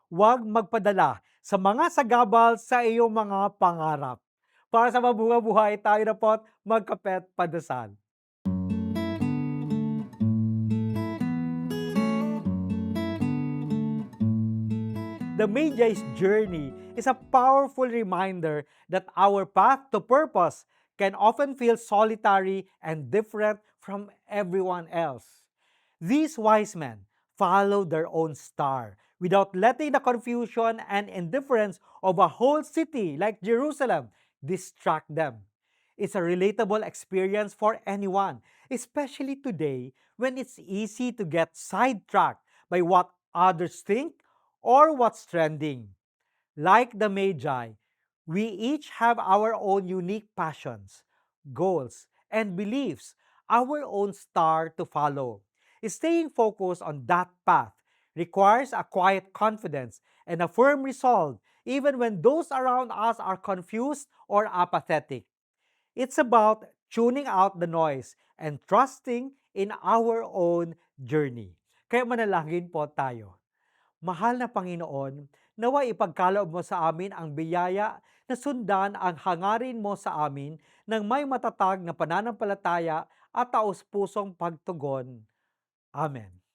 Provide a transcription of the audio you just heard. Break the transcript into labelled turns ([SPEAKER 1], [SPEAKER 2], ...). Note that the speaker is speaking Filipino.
[SPEAKER 1] Huwag magpadala sa mga sagabal sa iyong mga pangarap. Para sa mabuhay tayo na po't magkapet padasal. The Magi's journey is a powerful reminder that our path to purpose can often feel solitary and different from everyone else. These wise men followed their own star without letting the confusion and indifference of a whole city like Jerusalem distract them. It's a relatable experience for anyone, especially today when it's easy to get sidetracked by what others think or what's trending. Like the Magi, we each have our own unique passions, goals, and beliefs, our own star to follow. Staying focused on that path requires a quiet confidence and a firm resolve, even when those around us are confused or apathetic. It's about tuning out the noise and trusting in our own journey. Kaya manalangin po tayo. Mahal na Panginoon, naway ipagkaloob mo sa amin ang biyaya na sundan ang hangarin mo sa amin ng may matatag na pananampalataya at taos-pusong pagtugon. Amen.